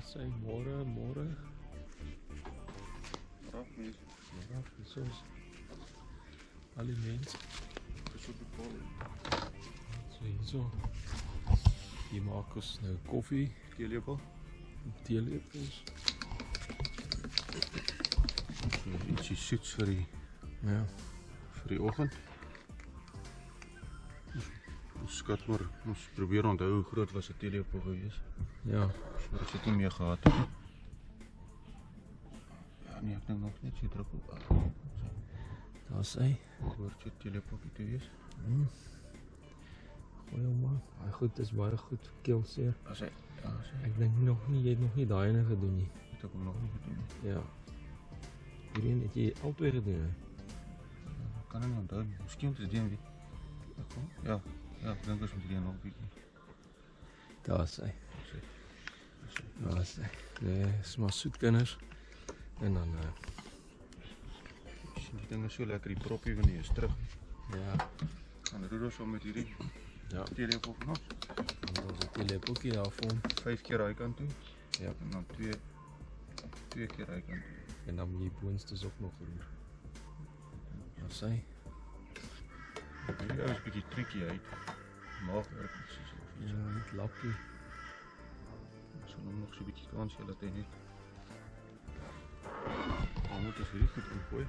Sê môre. Raf mense. Ja, dis ons. Al die mense. Dis op die pol. So hierso. Hier maak ons nou koffie. Teelepel. Teelepels. Ietsie soets vir die oggend. Ons skat maar, ons probeer onthou hoe groot was 'n teelepel gewees. Ja. Maar ek het nie meer gehad het. Ja nee, ek dink nog net so druppel. Daar sê. Hoort jy teelepeltjie te wees? Goeie man. Hy goed is baie goed vir keelseer. As hy, Ek dink jy het nog nie daai ene gedoen nie. het ek hom nog nie gedoen nie. Ja. Hierdie het jy albei gedoen hè? Kan ek nie onthou nie. Miskien het dit een wie. Ja, ek dink ons moet hierdie nog 'n bietjie. Daar sê. Daar sê. Nee, is maar soet kinders. En dan Die ding is so lekker, die propie wanneer is terug. ja. Dan roer ons om met hierdie Ja. teelepel van ons. Dan ons 'n teelepeltjie daarvan. 5 keer daai kant toe. Ja. En dan 2 keer daai kant toe. En dan moet jy boonstes ook nog roer. Daar sê. Hierdie ou is bietjie tricky uit. Maagwerk presies of iets. Ja, net lapkie. Ons gaan hom nog so 'n bietjie kans gee dat hy net. Dan moet ons hierdie goed ingooi.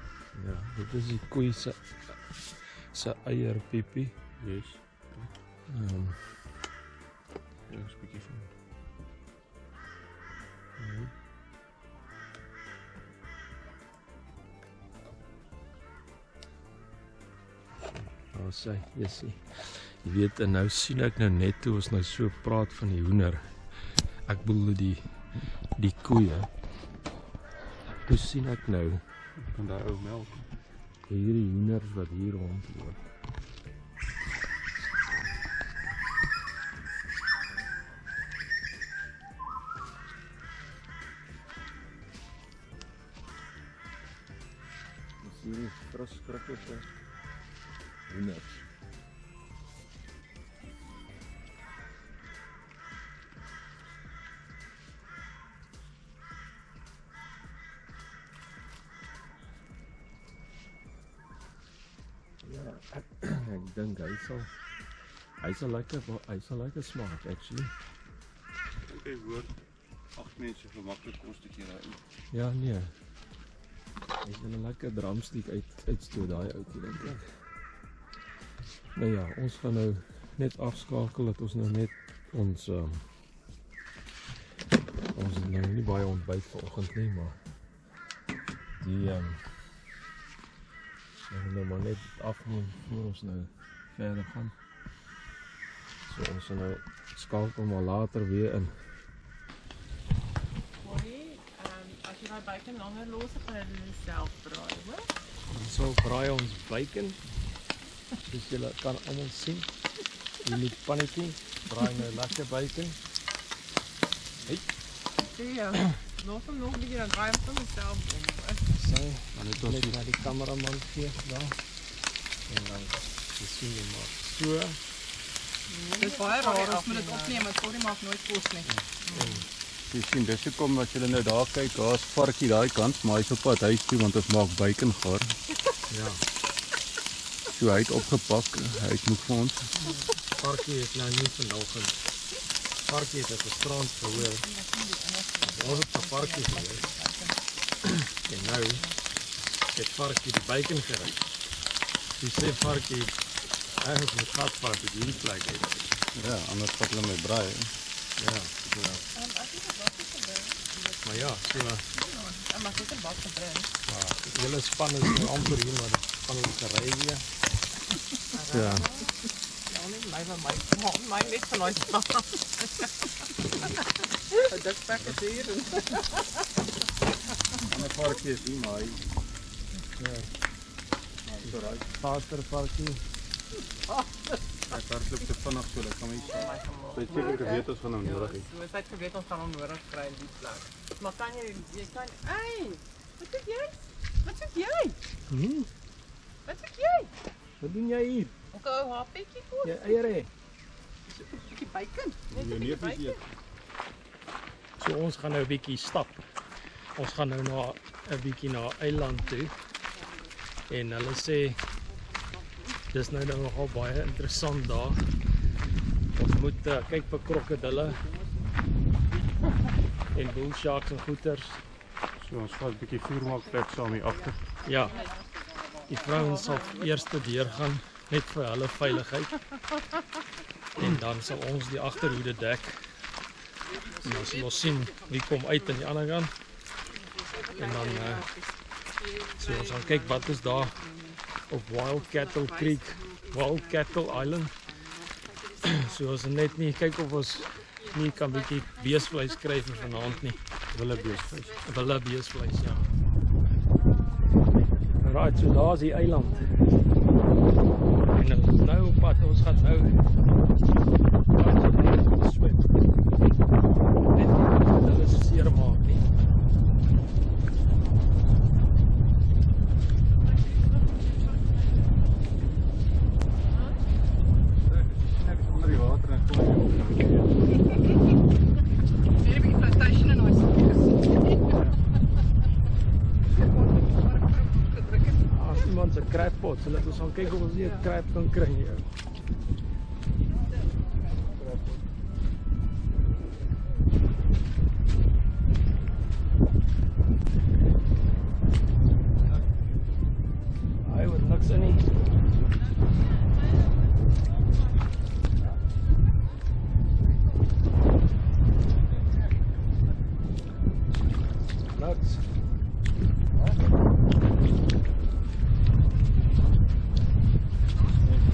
Ja, dit is die koei se eierpiepie. Yes. Ja, 'n bietjie van. Daar sê, jy weet, en nou sien ek nou net toe ons nou so praat van die hoender. Ek bedoel die koeie. Toe sien ek nou Van daai ou melk. hierdie hoenders wat hier rondloop. Dis hierdie verskriklike hoenders. Ja, ek dink hy sal lekker smaak actually. Ek hoor 8 mense gemaklik kos te keer daarin. Ja nee. Hy het 'n lekker drumstick uitstoot daai ouetjie dink ek. Nou ja, ons gaan nou net afskakel dat ons nou net ons het nou nie baie ontbyt vanoggend nie, maar die ons gaan nou maar net afneem voor ons nou verder gaan. So ons gaan nou skakel maar later weer in. Hoi, as jy daai bacon langer los, gaan jy dit self braai, hoor? So braai ons bacon. Dus julle kan almal sien. Hierdie pannetjie braai nou lekker bacon. Hey, Ja, los hom nog 'n bietjie, dan draai hom sommer self om. sê Dan het net ons na die kameraman gee daar. En dan sien jy maar so. Dis baie raar, ons moet dit opneem, want sorry maak nooit kos nie. jy sien dis hoekom as julle nou daar kyk, daar's varkie daai kant, maar hy's op pad huis toe want ons maak bacon gaar. Ja, So hy het opgepak, hy het moeg vir ons. varkie is nou nie vanoggend. Varkie het 'n gisterand gehoor. Ons het 'n varkie gehoor. En nou het varkie die bacon gery. Die sê varkie eigenlijk moet gat vat op hierdie plek uit. Ja, anders vat hulle my braai. Ja, so. As jy dit wat gebring, Maar ja, so. dan mag ek 'n bak gebring. Maar die hele span is nou amper hier, maar die span het gery weer. Ja. Ja, nie my net van ons af. Dit pak het hier. Ander varkie is nie, maar hy Vaster varkie. hy hardloop te vinnig so, dat kan my sê. Sy het seker geweet ons gaan hom nodig hê. So, sy het geweet ons gaan hom nodig kry in die plek. Maar kan jy kan, hey, wat doen jy? Wat doen jy? Wat doen jy? Wat doen jy hier? Ook 'n happetjie kos. Jy eier hè? 'n bietjie bacon. Net 'n Jou bietjie neef is bacon. eet. So ons gaan nou 'n bietjie stap. Ons gaan nou na 'n bietjie na eiland toe. En hulle sê dis nou nogal baie interessant daar. Ons moet kyk vir krokodille en bull sharks en goeters. So ons gaan 'n bietjie vuurmaakplek saam hier agter. Ja. Die vrouens sal eers deurgaan net vir hulle veiligheid. En dan sal ons die agterhoede dek. En dan sal ons sien wie kom uit aan die ander kant. En dan so ons gaan kyk wat is daar op Wild Cattle Creek, Wild Cattle Island. So ons net nie kyk of ons nie kan bietjie beesvleis kry vir vanaand nie. Willebeesvleis. Willebeesvleis, ja. Right, so daar is die eiland. En ons is nou op pad, ons gaan nou swem. Net nie dat hulle seer maak nie. Onder die water en kom jy op. Hier 'n bietjie plantation en ons. As iemand se crabpot, so laat ons gaan kyk of ons nie 'n crab kan kry nie. Hy word niks in nie. Niks.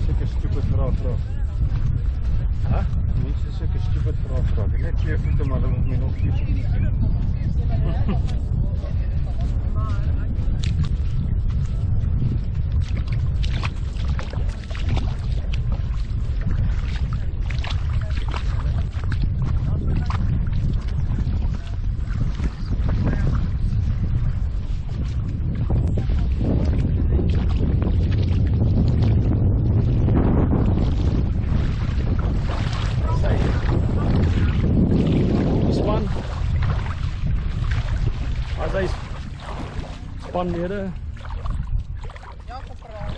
Sulke stupid vrae vra. Hæ? Mense sulke stupid vrae vra. Net twee voete maar dan moet jy nog iets doen. As hy spanlede. Ja, koperaal.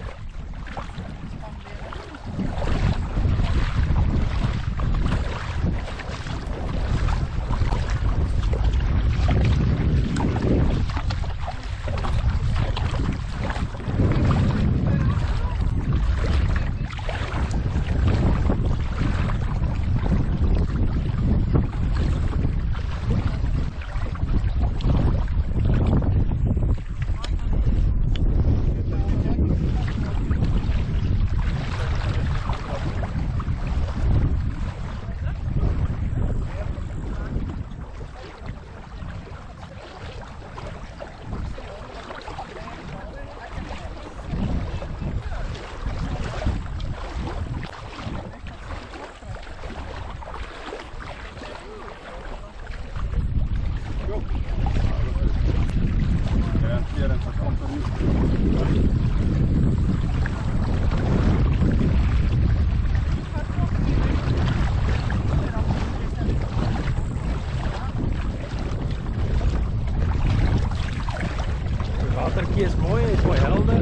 Watertjie is mooi, hy is mooi helder.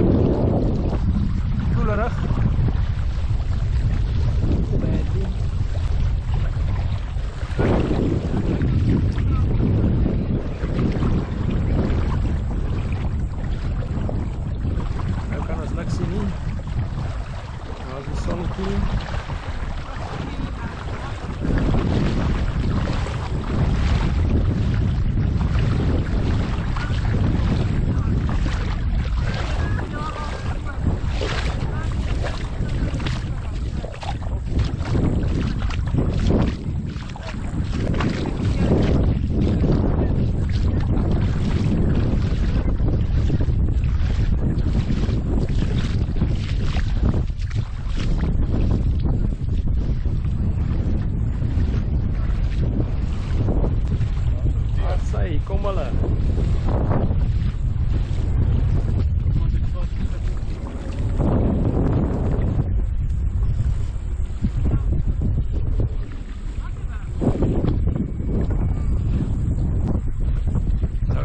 Koelerig. Nou kan ons niks sien nie. Nou is die sonnetjie. Kom hulle.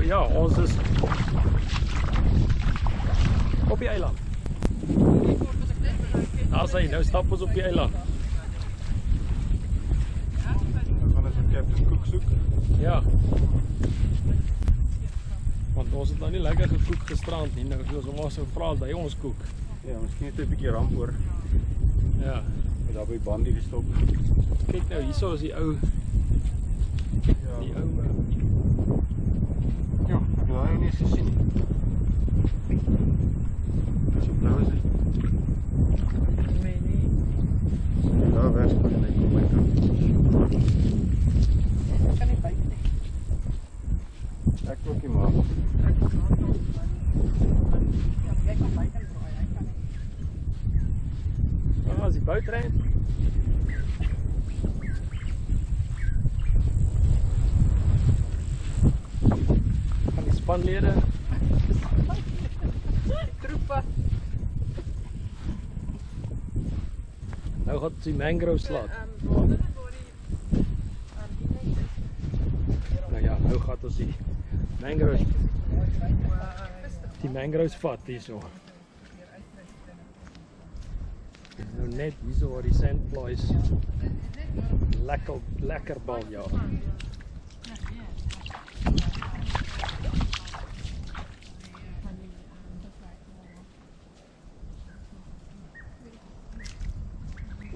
ja, ons is op die eiland. Daar sê, nou stap ons op die eiland. Dan gaan ons 'n Captain Cook soek. Ja. Want ons het nou nie lekker gekoek gisterand nie. Nou soos ons so vra by ons koek. Ja, miskien net 'n bietjie ramp oor. Ja. Met daar by bandie gestop. Kyk nou, hierso is die ou. Ja. Die ou. Ja, ek het daai nie gesien nie. Dis so blou is dit. Nee, nee. Daar weg van die kom my kant. Ek kan nie byt nie. Ek ook nie maar. Ek kan nog ja, jy kan byt en draai, ek kan nie. Ja, as die boot ry. Van die spanlede. Troepe. Nou gaan die mangrove slaat. Nou ja, nou gaan ons die mangroves. Die mangroves vat hierso. Nou net hierso waar die sandflies lekker bal ja.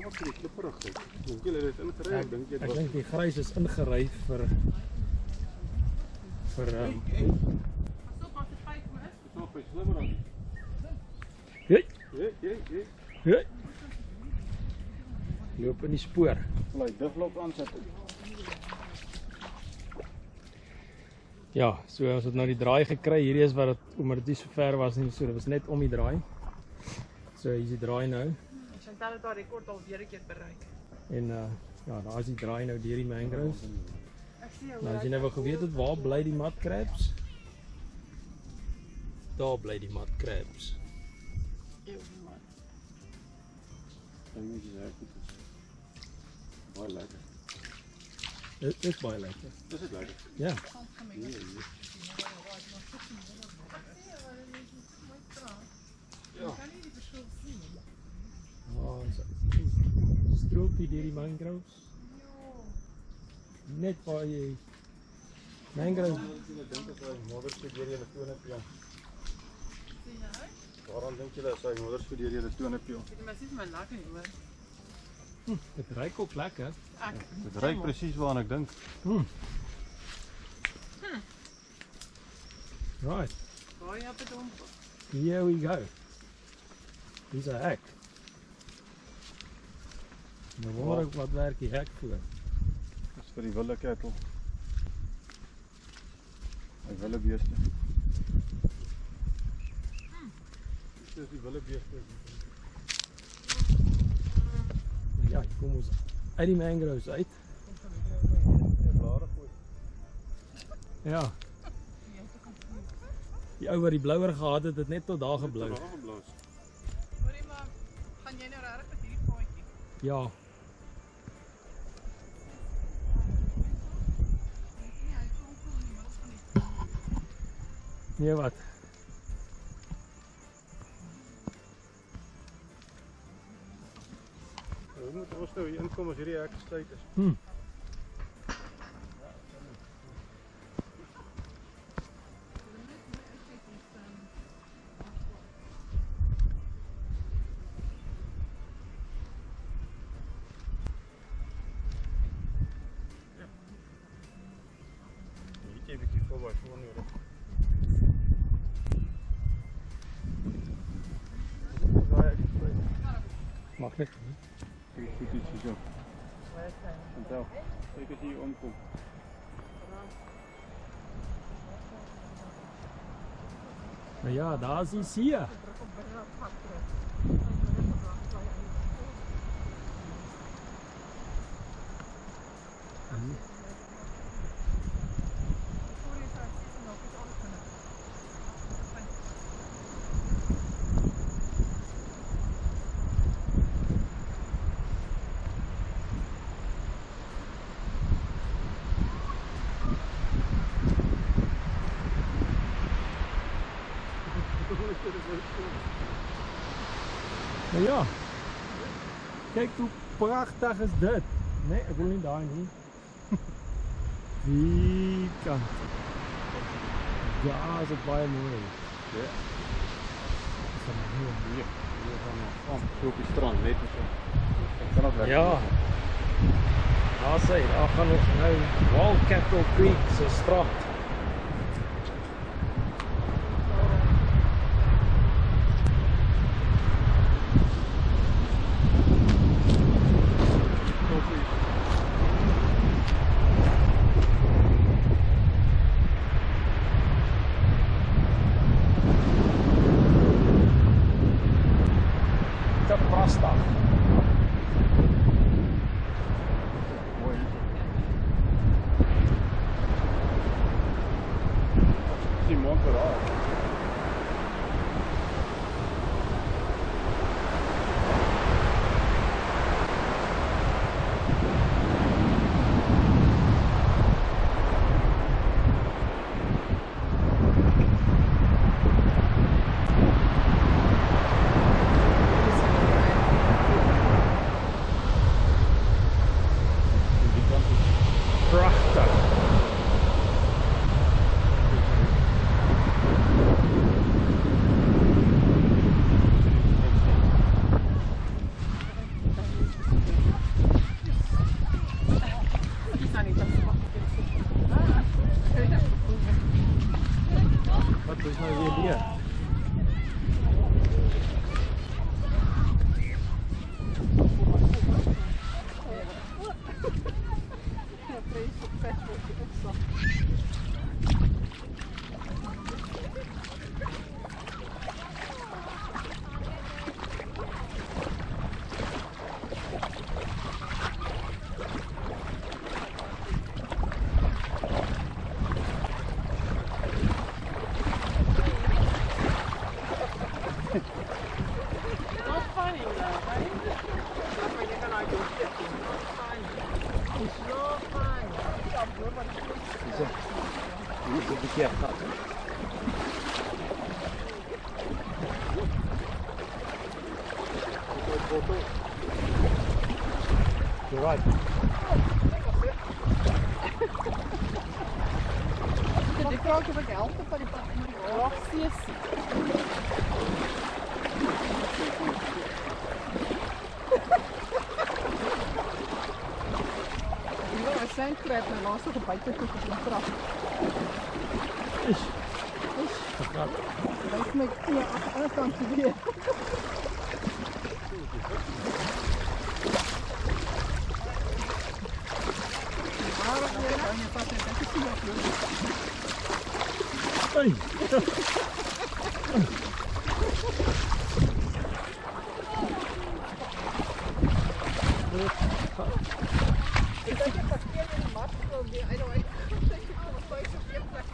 Wat is die klipperig? Dink jy dit ingery? Ek dink Ek dink die grys is ingery vir nog baie slimmer dan. Hey, Jy. hey. Loop in die spoor. Laat diglok aansit. Ja, so ons het nou die draai gekry. Hierdie is wat dit omdat dit nie so ver was nie, so dit was net om die draai. So hier is die draai nou. Chantal het haar rekord al weer 'n keer bereik. En ja, daar is die draai nou deur die mangroves. Ek sien jou. Nou as jy nou wou geweet het waar bly die mud crabs? Daar bly die mud crabs. Dink jy reg goed is. Baie lekker. Dit is baie lekker. Dis dit lekker. Ja. Ja. Stroopie deur die mangroves. Net waar jy mangroves. Ek dink as hy modderstudeer julle toneppie. Waarom dink julle as hy modderstudeer julle toneppie? Dit is my lekker nie hoor. Dit ruik ook lekker. Dit ruik presies waarna ek dink. Right. Baie op die domp. Here we go. Dis 'n hek. Nou wonder ek wat werk die hek voor. Dis vir die wilde kettle. Hy wilde beeste. Dis die wilde beeste. Ja, kom ons uit die mangroves uit. Ja. Die ou wat die blouer gehad het, het net tot daar geblou. Hoorie maar, gaan jy nou regtig met hierdie paadjie? Ja. Nee, wat? Hoe moet ons nou hier inkom as hierdie hek gesluit is? Hier 'n bietjie voorby voor nodig. Mag net. Kyk goed iets hierso. Onthou, kyk as jy hier omkom. Nou ja, daar is die see. Nou ja, kyk hoe pragtig is dit. Nee, ek wil nie daai nie. Die kant. Ja, is dit baie mooi. Ja. Is dit mooi? Hier gaan ons so op die strand net so. Ek kan ook Ja. Daar gaan ons nou Wildcattle Creek se strand. Te pragtig. mooi. Sien monster daar. Prachtig. Wat is nou weer hier? Not funny though, right? That's when you're gonna go fishing. Not funny. It's not funny. Hier is 'n bietjie gat. You're right. Die vraag of ek help van die rocksees. Ja, 'n sandkrab en laaste gebyt het op die trap. Is. Gat. Lyk my knie aan die ander kant te weer. Maar jy kan nie pas net ek sien dat jy Hey. ek dink ek parkeer in die mat wil weer uit daai kyk op die vyf of een plek.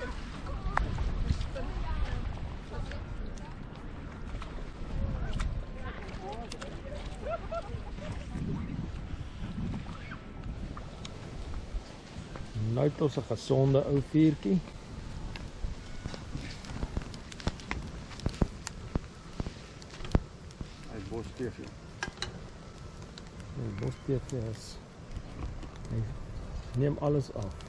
Nou het ons 'n gesonde ou vuurtjie. Hy bos TV. Die bos-TV is. Hy neem alles af.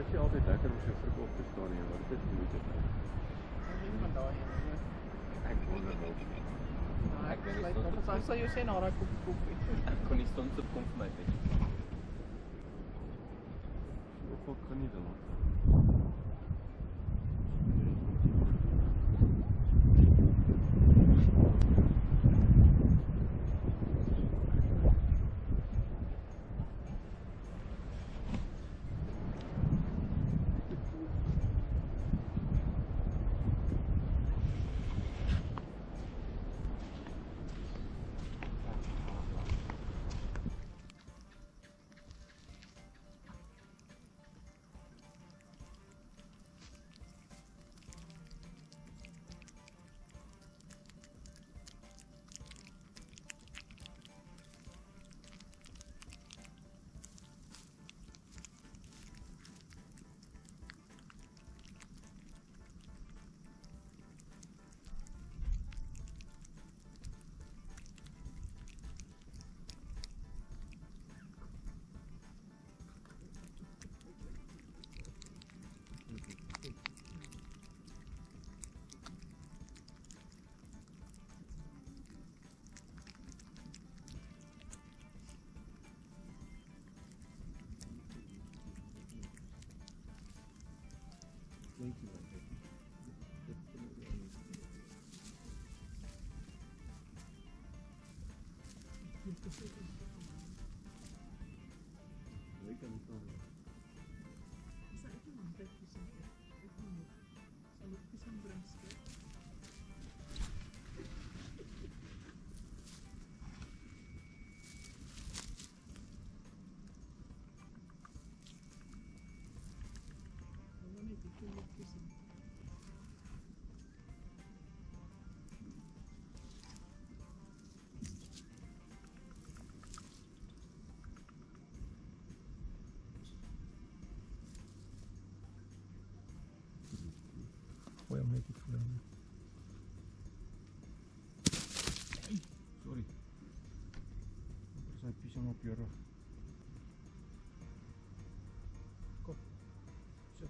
is nie altyd lekker om so vroeg op te staan nie, maar dit is moeite werd. Wie van daai een? Ek wonder wel. Ek besluit nog as sou jy sê na daai koffie. Ek kon nie stond op kom vir my nie. Of ek kan nie dan. Thank you. Gooi hem net iets voor. Sorry. Er zijn pissen op je rug. Kom. Sit.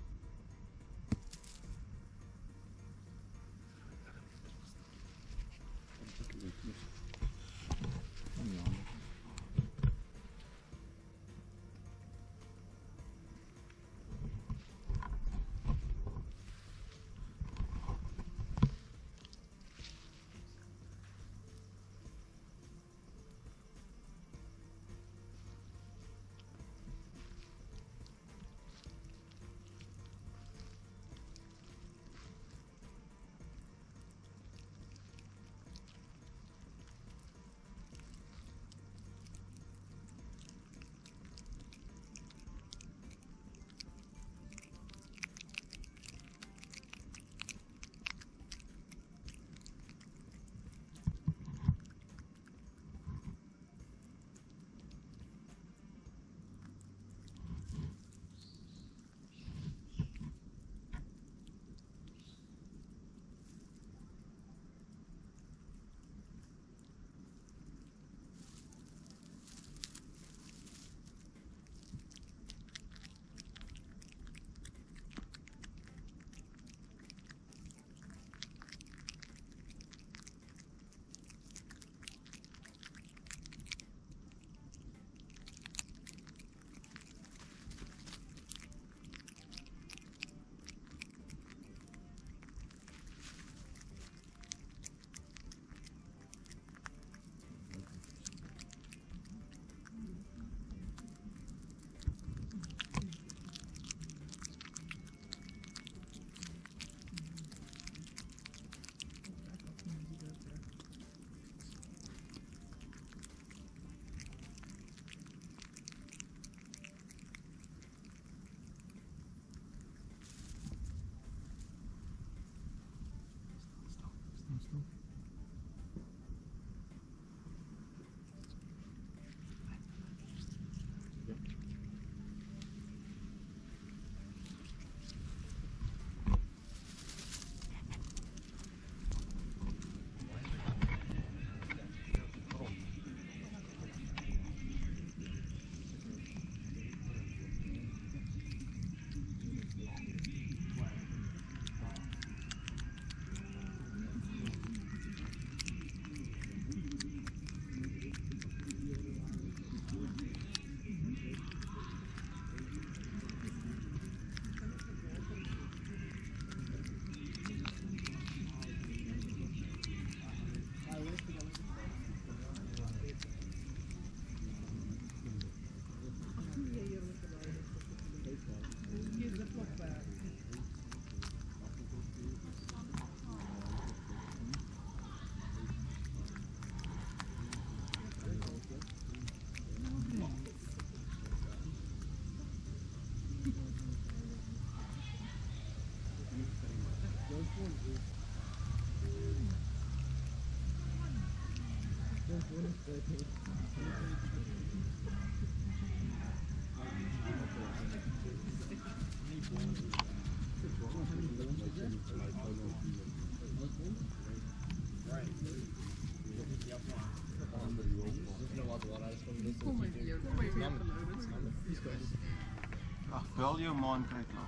Ag bel jou man kry klaar.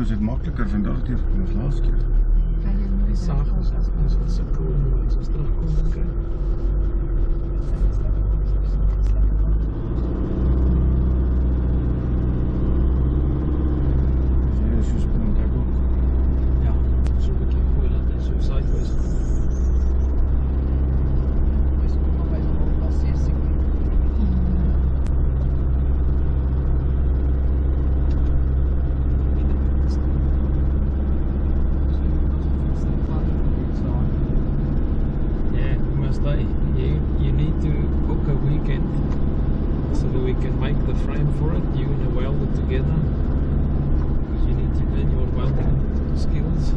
Is dit makliker vandag teer as laas keer? Die s'avonds ons wat so cool as ons terugkom dan kry. Jy so spring ek ook. Ja, so 'n bietjie gooi laat hy so sideways gaan. Dis maar by die passeer. You need to book a weekend so that we can make the frame for it. You're going to weld it together because you need to learn your welding skills.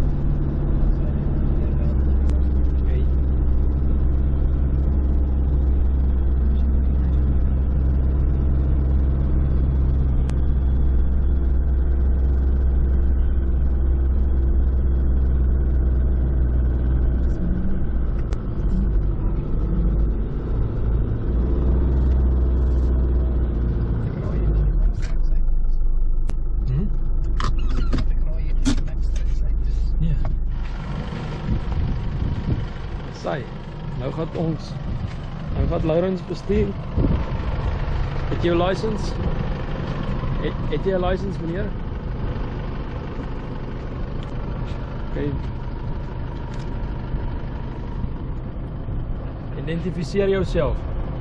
Okay. Nou gaat Laurens bestuur. Het jy 'n license? Het jy 'n license, meneer? Okay. Identifiseer jouself.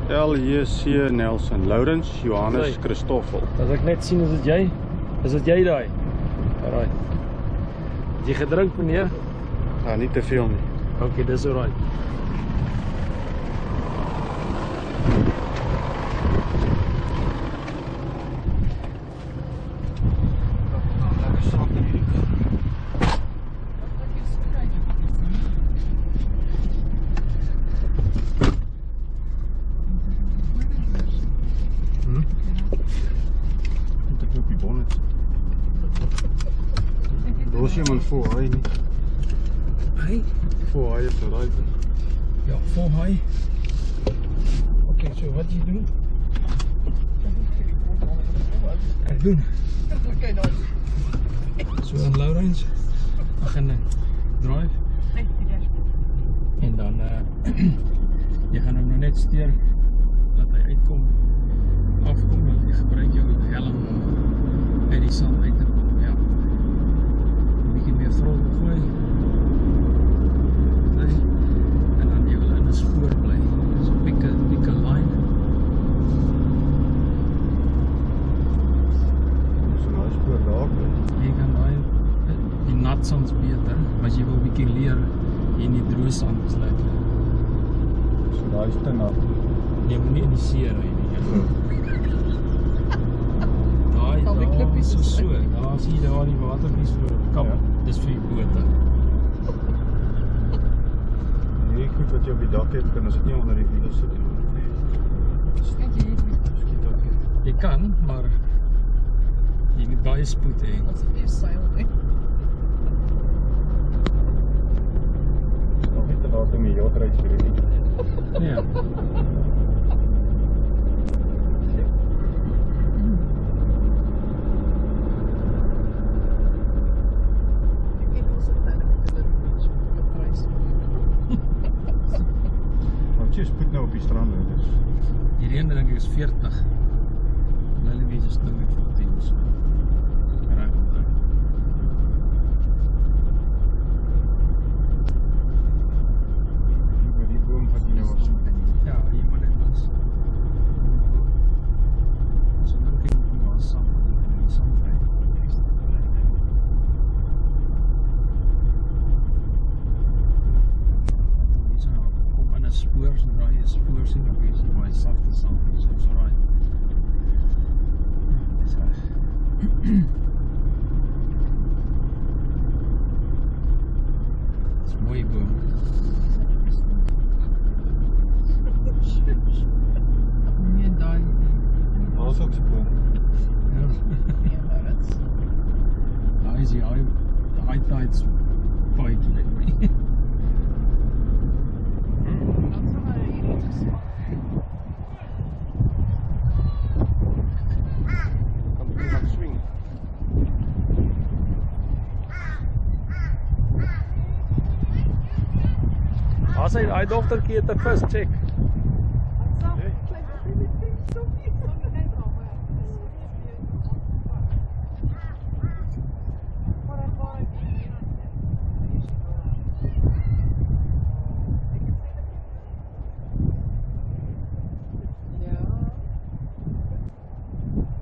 L.J.C. Nelson, Laurens Johannes Christoffel. As ek net sien, is dit jy? Is dit jy daai? Alright. Het jy gedrink, meneer? Ja, nie te veel nie. Okay, dis alright. Is iemand voor hy nie? Hy? Voor hy is right. Ja, voor hy. Okay, so wat jy doen? Ek doen. Okay, nice. So aan Laurens begin drive. En dan jy gaan hom nou net steer dat hy uitkom. Afkom, want jy gebruik jou helm om uit die sand uit te kom. Ja. Meer throttle gooi. Nee. En dan jy wil in 'n spoor bly. So pick a line. So nou spoor daar. Jy kan daai die nat sand beter, maar jy wil 'n bietjie leer in die droë sand is lekker. So daai is te nat. Jy moet nie in die see ry nie. Daai is so. Daar sien jy daar die watervies voor kap. Ja. Dis vir die bote. goed wat jy op die dak het, kan as dit nie onder die wiele sit nie. Skiet ook. Jy kan, maar jy moet baie spoed hê. Wat is het weer seil, hè? Nog nie te laat om die jachtreis te doen nie. Ja. Ik heb onze Tannum Sands Big op reis. Want jy spoed nou op die strande, dus Hierdie ene dink ek is 40. Hulle weet is nou met 14 so. Raak hom. die boom wat jy nou was. Ja, hier maar net was. So nou kyk ek hoe was saam in die sandvlei. Dis nou kom in 'n spoor, so raai 'n spoor sien op hierdie baie sagte sand. So is alright. Dis reg. Dis 'n mooi boom. Nee, daai. Daar is ook spoor. Ja. Nee, maar dat is... Daai is die high tides paadjie net my. Dat is maar hier iets. Kan bietjie gaan swing. As hy dogtertjie het 'n vis check.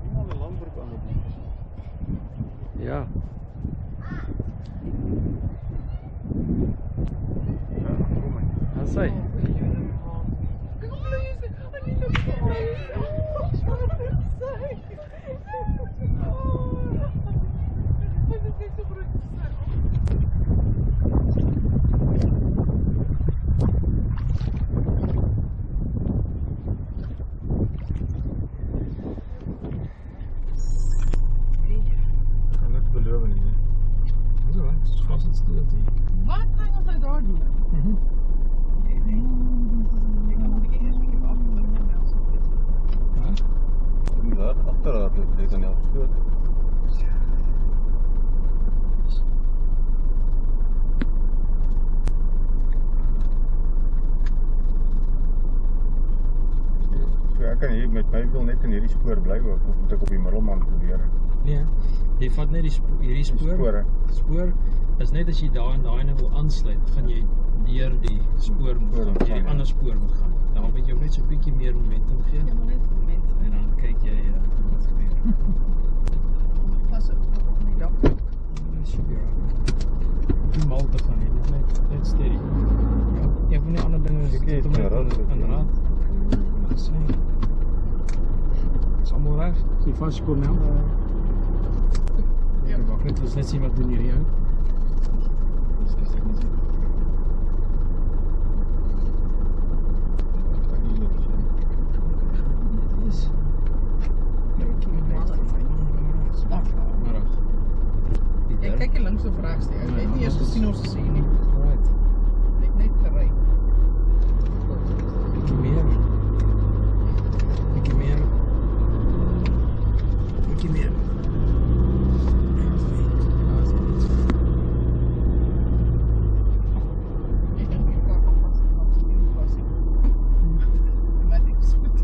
Iemand 'n langbroek aan het. Ja. Ja, kom maar. As hy. Kan niks beloof nie. Ja, dit is vast het stil hier. Wat gaan ons nou daar doen? Ik moet die eerst keer achter Ja. Inderdaad, agterraad het dan heel groot. So ek kan hier met my wil net in hierdie spoor bly ook, of moet ek op die middelman probeer? Nee. Jy vat net hierdie spoor. Spore. Spoor is net as jy daar en daai nou wil aansluit, gaan jy deur die spoor moet gaan. Jy die ander spoor moet gaan. Dan moet jy net so 'n bietjie meer momentum gee Ja, maar net een moment. en dan kyk jy wat gebeur. Pas op die dak. Dis weer. Die mal te gaan nie, net steady. Ja, een van die ander dinge is Ek het om net raad, aan ja. raad. Dis sê. Is almal reg? Jy vaskom nou? Ja, wag net, ons net sien wat doen hierdie ou. Dis ek net sien. Dit is Ek kyk hier links of regs nie. Ek het nie eers gesien ons is hier nie. Right. Ek het net gery. Bietjie meer. Bietjie meer. Bietjie meer. Ek dink ek kan pas pas. Maar ek is goed.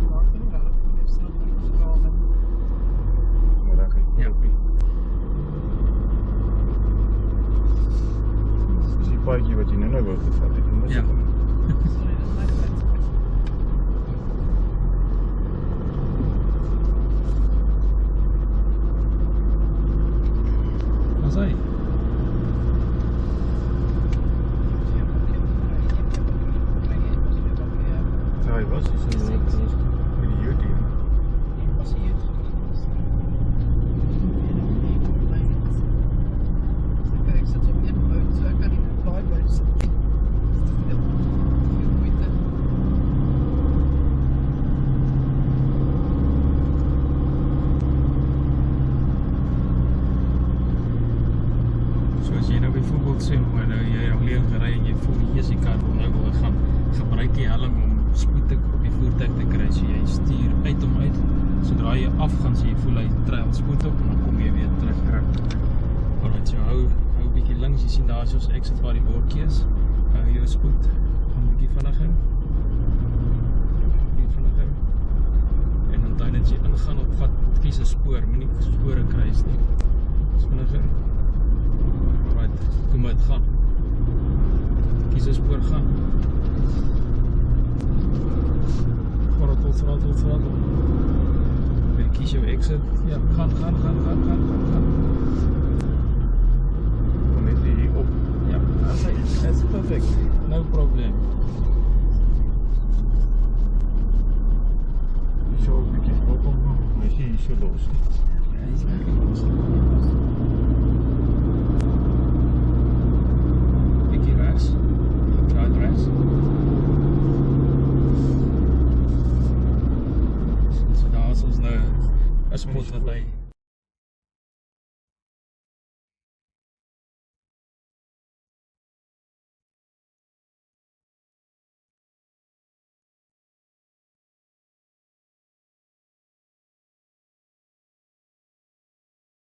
Maar ek dink wel ek moet snel gaan. Maar dan kyk Ja. ek op die. Dis die paadjie wat jy nou wou gevat het, mis Ja. ek hom. Sorry, dit is my fout. As hy. Ja, hy was hier so met die Judy. Ek sit op een boot, so ek kan nou jy alleen gery en jy voel hier is die kar wat nou wil gaan, gebruik die helling om spoed op die voertuig te kry, so jy stuur uit om uit, sodra jy af gaan, so jy voel hy trail spoed op en dan kom jy weer terug. Alright, so hou bietjie links, jy sien daar is ons exit waar die bordjie is, hou jou spoed, gaan bietjie vinniger, en dan onthou dat jy ingaan op kies 'n spoor, moenie spore kruis nie, vinniger. Alright, kom uit, gaan. Kies 'n spoor, gaan. Throttle. Weer kies jou exit. Ja, gaan. Kom net hier op. Ja, that's perfect. No problem. Zo 'n bietjie stop op, maar is hier so los. Ja, hy is lekker los. Bietjie rechts. Try rechts. So daar is ons nou 'n spot wat hy